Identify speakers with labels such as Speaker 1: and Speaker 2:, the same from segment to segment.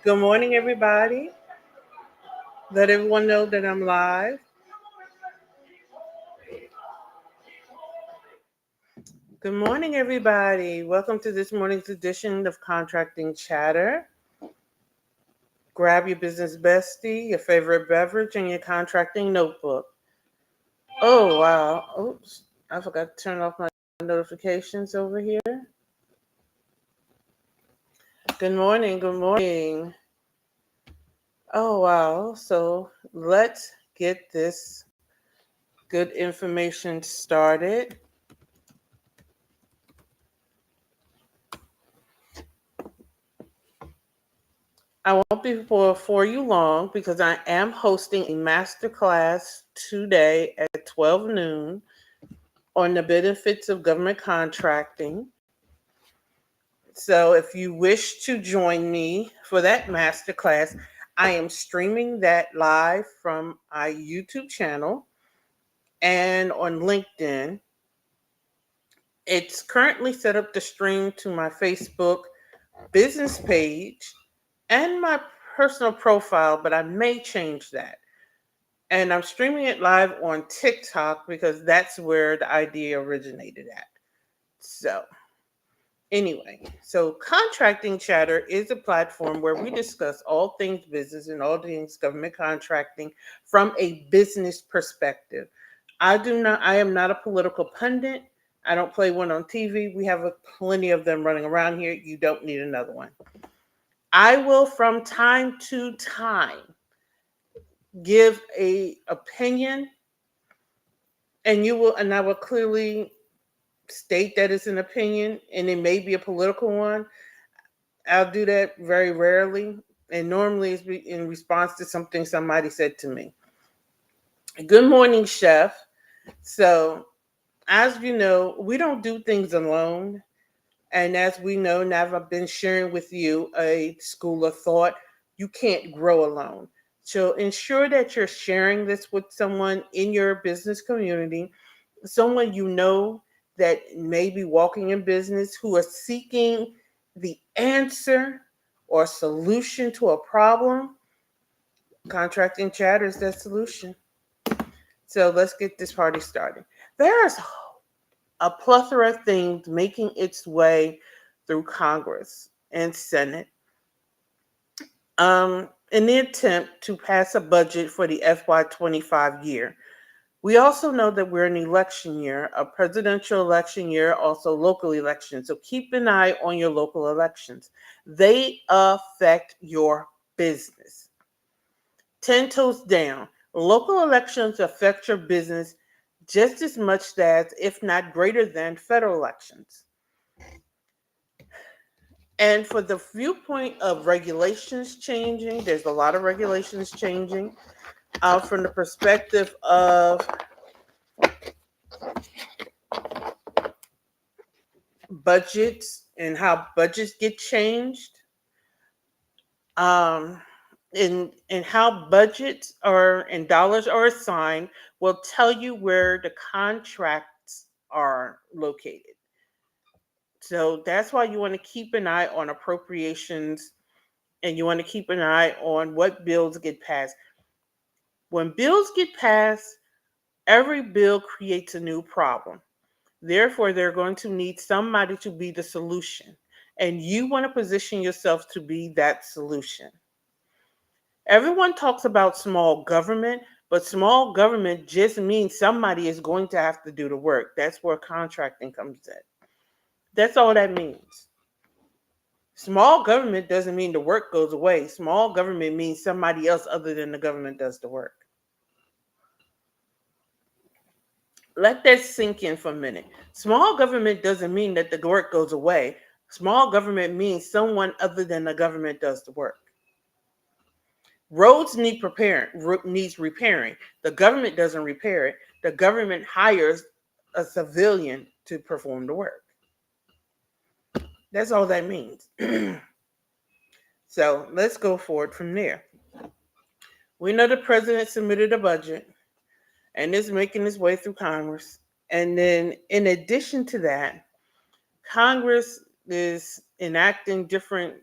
Speaker 1: Good morning, everybody. Let everyone know that I'm live. Good morning, everybody. Welcome to this morning's edition of Contracting Chatter. Grab your business bestie, your favorite beverage, and your contracting notebook. Oh, wow. Oops. I forgot to turn off my notifications over here. Good morning. Good morning. Oh, wow. So let's get this good information started. I won't be for you long because I am hosting a masterclass today at 12 noon on the benefits of government contracting. So if you wish to join me for that masterclass, I am streaming that live from my YouTube channel and on LinkedIn. It's currently set up to stream to my Facebook business page and my personal profile, but I may change that. And I'm streaming it live on TikTok because that's where the idea originated at. So, anyway, so Contracting Chatter is a platform where we discuss all things business and all things government contracting from a business perspective. I am not a political pundit. I don't play one on TV. We have plenty of them running around here. You don't need another one. I will, from time to time, give a opinion, and I will clearly state that it's an opinion, and it may be a political one. I'll do that very rarely, and normally it's in response to something somebody said to me. Good morning, chef. So, as you know, we don't do things alone. And as we know, now I've been sharing with you a school of thought. You can't grow alone. So ensure that you're sharing this with someone in your business community, someone you know that may be walking in business who are seeking the answer or solution to a problem. Contracting chatter is that solution. So let's get this party started. There's a plethora of things making its way through Congress and Senate in the attempt to pass a budget for the FY25 year. We also know that we're in an election year, a presidential election year, also local elections. So keep an eye on your local elections. They affect your business. 10 toes down. Local elections affect your business just as much as, if not greater than, federal elections. And for the viewpoint of regulations changing, there's a lot of regulations changing from the perspective of budgets and how budgets get changed, um, and how budgets are and dollars are assigned will tell you where the contracts are located. So that's why you want to keep an eye on appropriations and you want to keep an eye on what bills get passed. When bills get passed, every bill creates a new problem. Therefore, they're going to need somebody to be the solution. And you want to position yourself to be that solution. Everyone talks about small government, but small government just means somebody is going to have to do the work. That's where contracting comes in. That's all that means. Small government doesn't mean the work goes away. Small government means somebody else other than the government does the work. Let that sink in for a minute. Small government doesn't mean that the work goes away. Small government means someone other than the government does the work. Roads needs repairing. The government doesn't repair it. The government hires a civilian to perform the work. That's all that means. So let's go forward from there. We know the president submitted a budget and is making its way through Congress. And then, in addition to that, Congress is enacting different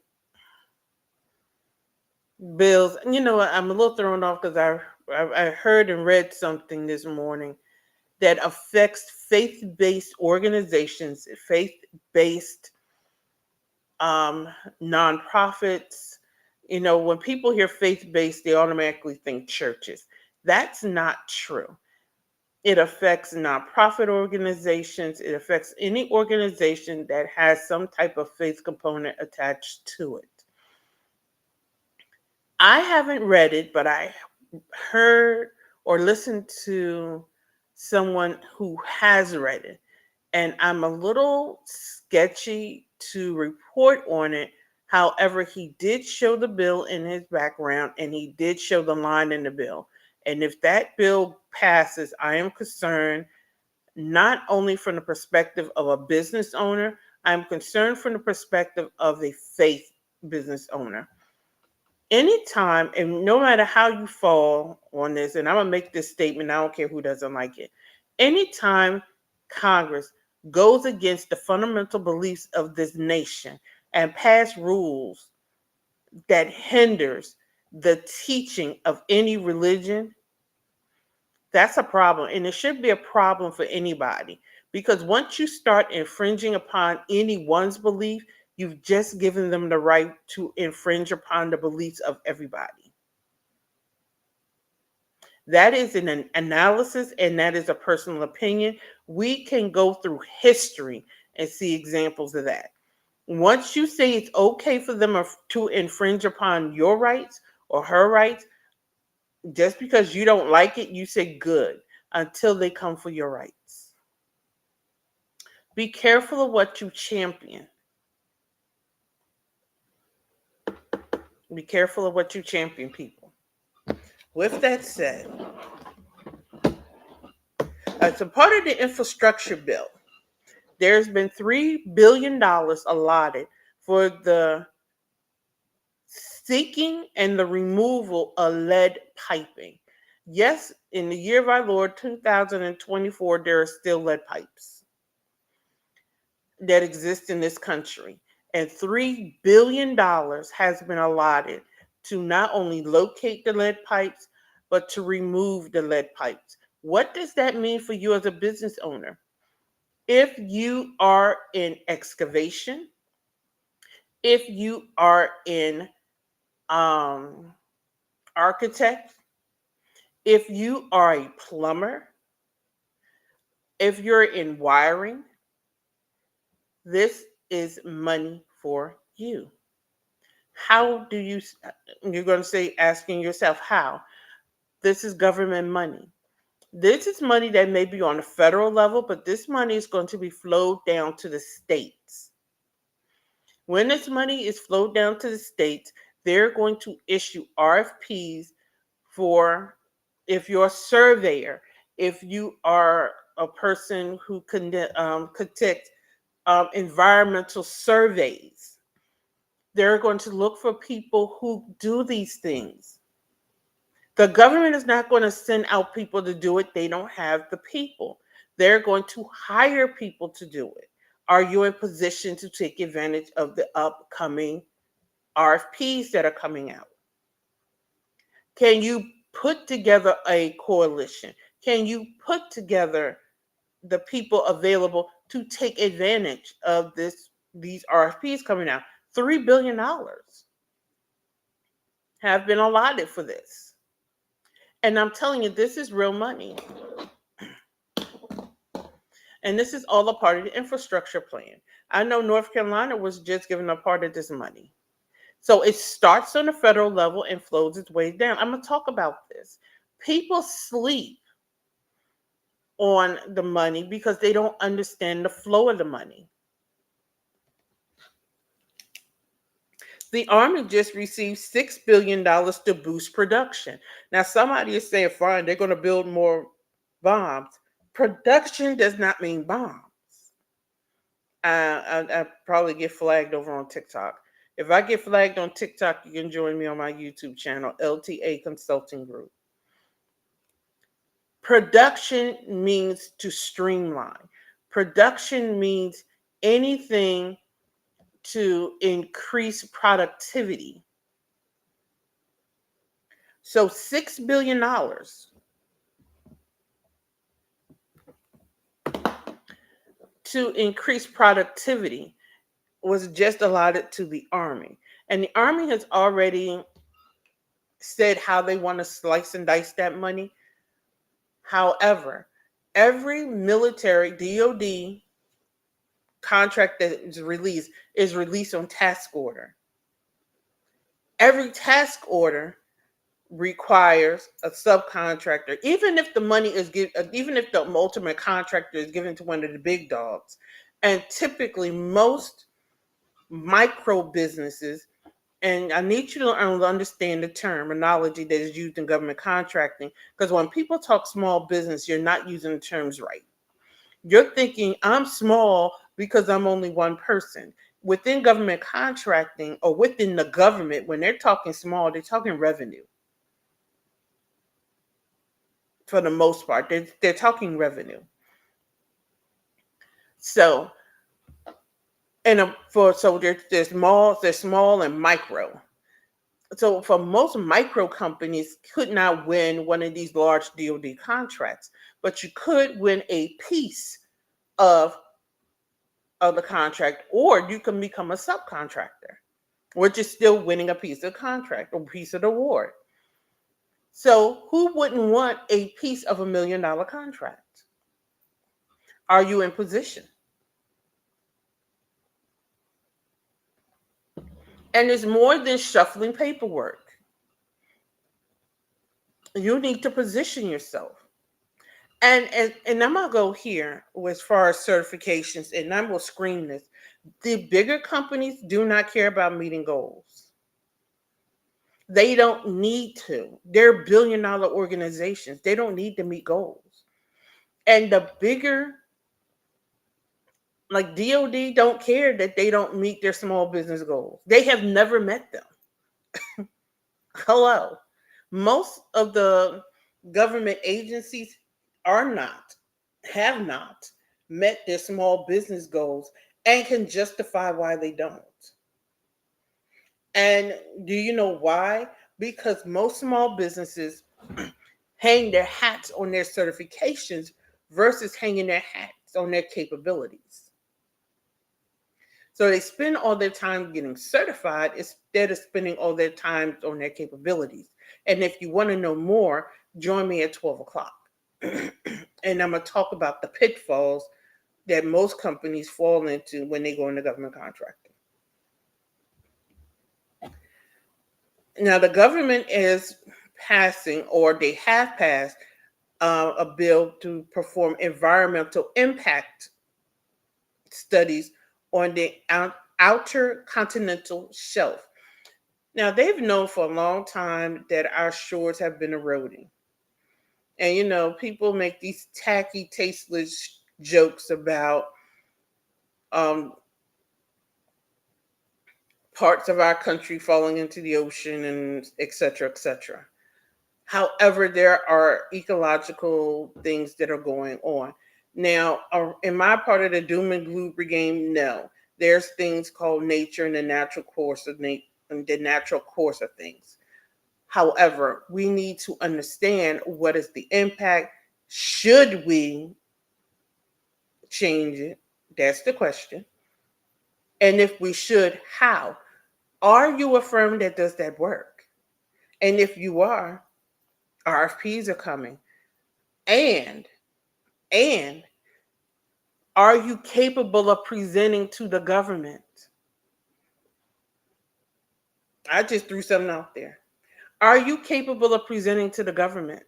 Speaker 1: bills. You know what? I'm a little thrown off because I heard and read something this morning that affects faith-based organizations, faith-based um, nonprofits. You know, when people hear faith-based, they automatically think churches. That's not true. It affects nonprofit organizations. It affects any organization that has some type of faith component attached to it. I haven't read it, but I heard or listened to someone who has read it. And I'm a little sketchy to report on it. However, he did show the bill in his background and he did show the line in the bill. And if that bill passes, I am concerned not only from the perspective of a business owner, I'm concerned from the perspective of a faith business owner. Anytime, and no matter how you fall on this, and I'm gonna make this statement, I don't care who doesn't like it. Anytime Congress goes against the fundamental beliefs of this nation and pass rules that hinders the teaching of any religion, that's a problem. And it should be a problem for anybody. Because once you start infringing upon anyone's belief, you've just given them the right to infringe upon the beliefs of everybody. That is an analysis and that is a personal opinion. We can go through history and see examples of that. Once you say it's okay for them to infringe upon your rights or her rights, just because you don't like it, you say good until they come for your rights. Be careful of what you champion. Be careful of what you champion, people. With that said, as a part of the infrastructure bill, there's been $3 billion allotted for the seeking and the removal of lead piping. Yes, in the year of our Lord 2024, there are still lead pipes that exist in this country. And $3 billion has been allotted to not only locate the lead pipes, but to remove the lead pipes. What does that mean for you as a business owner? If you are in excavation, if you are in um, architect, if you are a plumber, if you're in wiring, this is money for you. How do you, you're going to say, asking yourself, how? This is government money. This is money that may be on a federal level, but this money is going to be flowed down to the states. When this money is flowed down to the states, they're going to issue RFPs for, if you're a surveyor, if you are a person who conduct environmental surveys, they're going to look for people who do these things. The government is not going to send out people to do it. They don't have the people. They're going to hire people to do it. Are you in position to take advantage of the upcoming RFPs that are coming out? Can you put together a coalition? Can you put together the people available to take advantage of these RFPs coming out? $3 billion have been allotted for this. And I'm telling you, this is real money. And this is all a part of the infrastructure plan. I know North Carolina was just given a part of this money. So it starts on the federal level and flows its way down. I'm going to talk about this. People sleep on the money because they don't understand the flow of the money. The Army just received $6 billion to boost production. Now, somebody is saying, fine, they're going to build more bombs. Production does not mean bombs. I probably get flagged over on TikTok. If I get flagged on TikTok, you can join me on my YouTube channel, LT&A Consulting Group. Production means to streamline. Production means anything to increase productivity. So $6 billion to increase productivity was just allotted to the Army. And the Army has already said how they want to slice and dice that money. However, every military DoD contract that is released on task order. Every task order requires a subcontractor, even if the money is even if the ultimate contractor is given to one of the big dogs. And typically, most micro businesses, and I need you to understand the terminology that is used in government contracting, because when people talk small business, you're not using the terms right. You're thinking, I'm small because I'm only one person. Within government contracting or within the government, when they're talking small, they're talking revenue for the most part. They're talking revenue. So, there's small and micro. So for most micro companies could not win one of these large DoD contracts, but you could win a piece of of the contract, or you can become a subcontractor, which is still winning a piece of contract or piece of the award. So who wouldn't want a piece of $1 million contract? Are you in position? And it's more than shuffling paperwork. You need to position yourself. And I'm gonna go here as far as certifications, and I'm gonna scream this. The bigger companies do not care about meeting goals. They don't need to. They're billion-dollar organizations. They don't need to meet goals. And the bigger, like DOD, don't care that they don't meet their small business goals. They have never met them. Hello. Most of the government agencies are not, have not met their small business goals and can justify why they don't. And do you know why? Because most small businesses hang their hats on their certifications versus hanging their hats on their capabilities. So they spend all their time getting certified instead of spending all their time on their capabilities. And if you want to know more, join me at 12 o'clock. And I'm going to talk about the pitfalls that most companies fall into when they go into government contracting. Now, the government is passing, or they have passed, a bill to perform environmental impact studies on the outer continental shelf. Now, they've known for a long time that our shores have been eroding. And, people make these tacky, tasteless jokes about um, parts of our country falling into the ocean and et cetera, et cetera. However, there are ecological things that are going on. Now, in my part of the doom and gloom game, no. There's things called nature and the natural course of things. However, we need to understand what is the impact. Should we change it? That's the question. And if we should, how? Are you a firm that does that work? And if you are, RFPs are coming. And are you capable of presenting to the government? I just threw something out there. Are you capable of presenting to the government?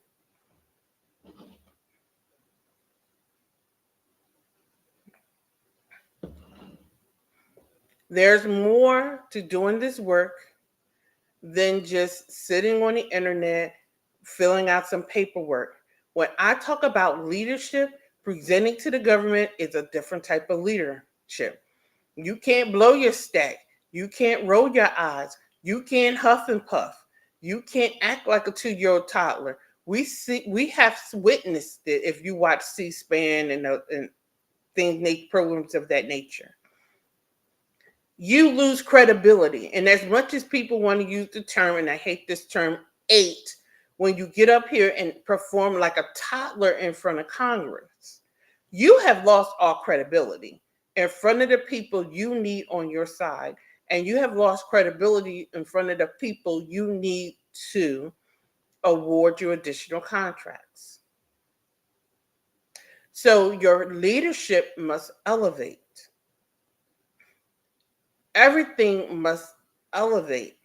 Speaker 1: There's more to doing this work than just sitting on the internet, filling out some paperwork. When I talk about leadership, presenting to the government is a different type of leadership. You can't blow your stack. You can't roll your eyes. You can't huff and puff. You can't act like a 2-year-old toddler. We have witnessed it if you watch C-SPAN and programs of that nature. You lose credibility. And as much as people want to use the term, and I hate this term, when you get up here and perform like a toddler in front of Congress, you have lost all credibility in front of the people you need on your side, and you have lost credibility in front of the people you need to award you additional contracts. So your leadership must elevate. Everything must elevate.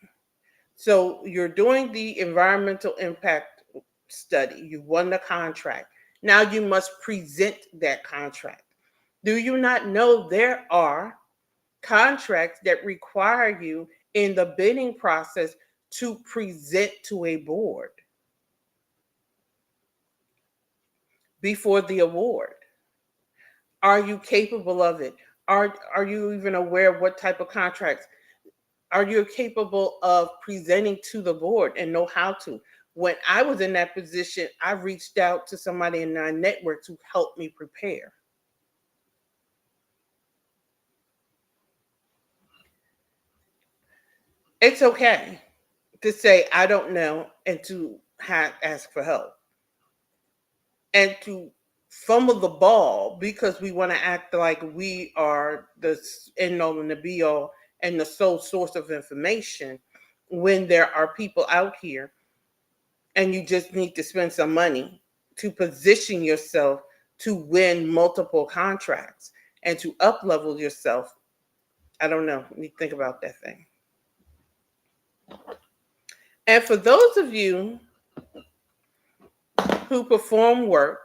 Speaker 1: So you're doing the environmental impact study. You won the contract. Now you must present that contract. Do you not know there are contracts that require you in the bidding process to present to a board before the award? Are you capable of it? Are you even aware of what type of contracts? Are you capable of presenting to the board and know how to? When I was in that position, I reached out to somebody in our network to help me prepare. It's okay to say I don't know and to ask for help and to fumble the ball because we want to act like we are the end all and the be all and the sole source of information when there are people out here and you just need to spend some money to position yourself to win multiple contracts and to up level yourself. I don't know. You think about that thing. And for those of you who perform work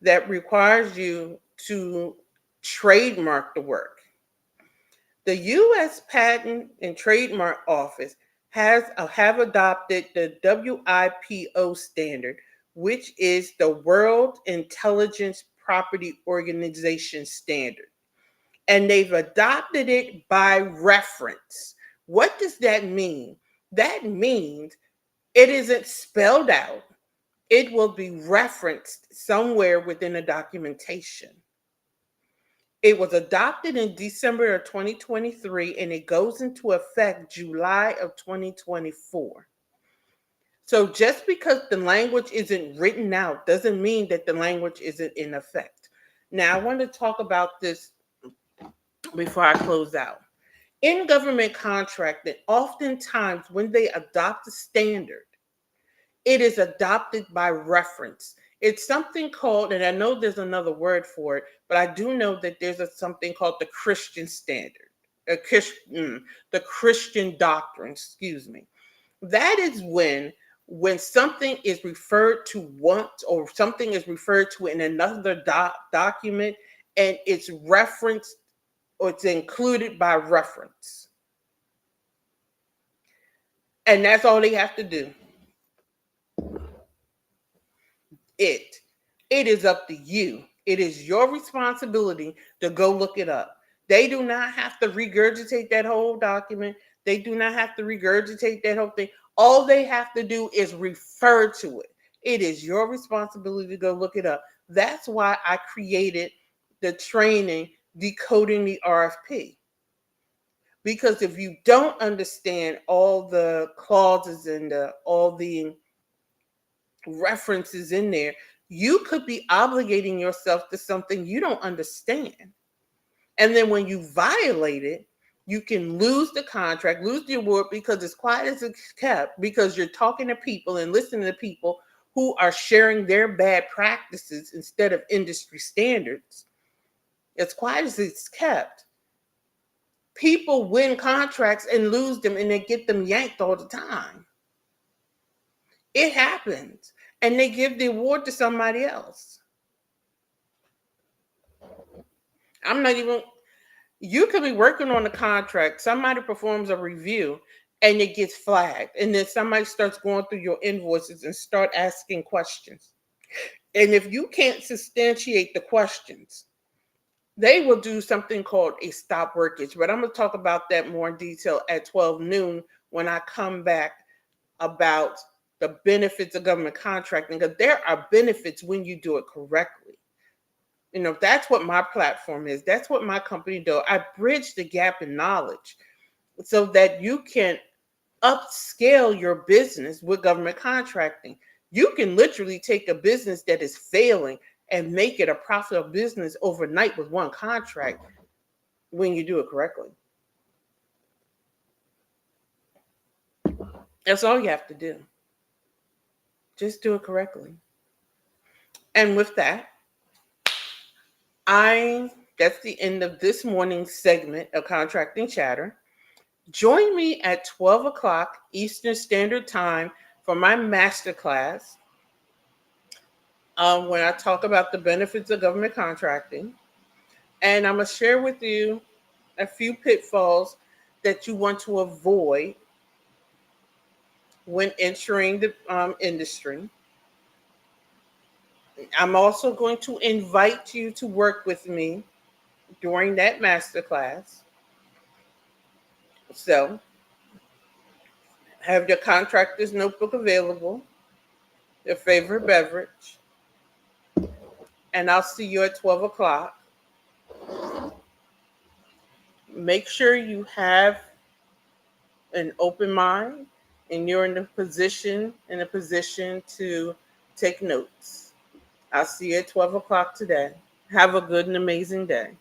Speaker 1: that requires you to trademark the work, the U.S. Patent and Trademark Office have adopted the WIPO standard, which is the World Intelligence Property Organization standard. And they've adopted it by reference. What does that mean? That means it isn't spelled out. It will be referenced somewhere within the documentation. It was adopted in December of 2023 and it goes into effect July of 2024. So just because the language isn't written out doesn't mean that the language isn't in effect. Now, I want to talk about this before I close out. In government contracting, oftentimes when they adopt a standard, it is adopted by reference. It's something called, and I know there's another word for it, but I do know that there's something called the Christian standard, the Christian doctrine, excuse me. That is when something is referred to once or something is referred to in another document and it's referenced or it's included by reference. And that's all they have to do. It is up to you. It is your responsibility to go look it up. They do not have to regurgitate that whole document. They do not have to regurgitate that whole thing. All they have to do is refer to it. It is your responsibility to go look it up. That's why I created the training Decoding the RFP. Because if you don't understand all the clauses and all the references in there, you could be obligating yourself to something you don't understand. And then when you violate it, you can lose the contract, lose the award because it's quiet as it's kept, because you're talking to people and listening to people who are sharing their bad practices instead of industry standards. As quiet as it's kept. People win contracts and lose them and they get them yanked all the time. It happens. And they give the award to somebody else. You could be working on a contract, somebody performs a review and it gets flagged. And then somebody starts going through your invoices and start asking questions. And if you can't substantiate the questions, they will do something called a stop workage. But I'm going to talk about that more in detail at 12 noon when I come back about the benefits of government contracting, because there are benefits when you do it correctly. That's what my platform is. That's what my company does. I bridge the gap in knowledge so that you can upscale your business with government contracting. You can literally take a business that is failing and make it a profitable business overnight with one contract when you do it correctly. That's all you have to do. Just do it correctly. And with that, that's the end of this morning's segment of Contracting Chatter. Join me at 12 o'clock Eastern Standard Time for my masterclass when I talk about the benefits of government contracting. And I'm going to share with you a few pitfalls that you want to avoid when entering the industry. I'm also going to invite you to work with me during that masterclass. So, have your contractor's notebook available, your favorite beverage, and I'll see you at 12 o'clock. Make sure you have an open mind and you're in a position to take notes. I'll see you at 12 o'clock today. Have a good and amazing day.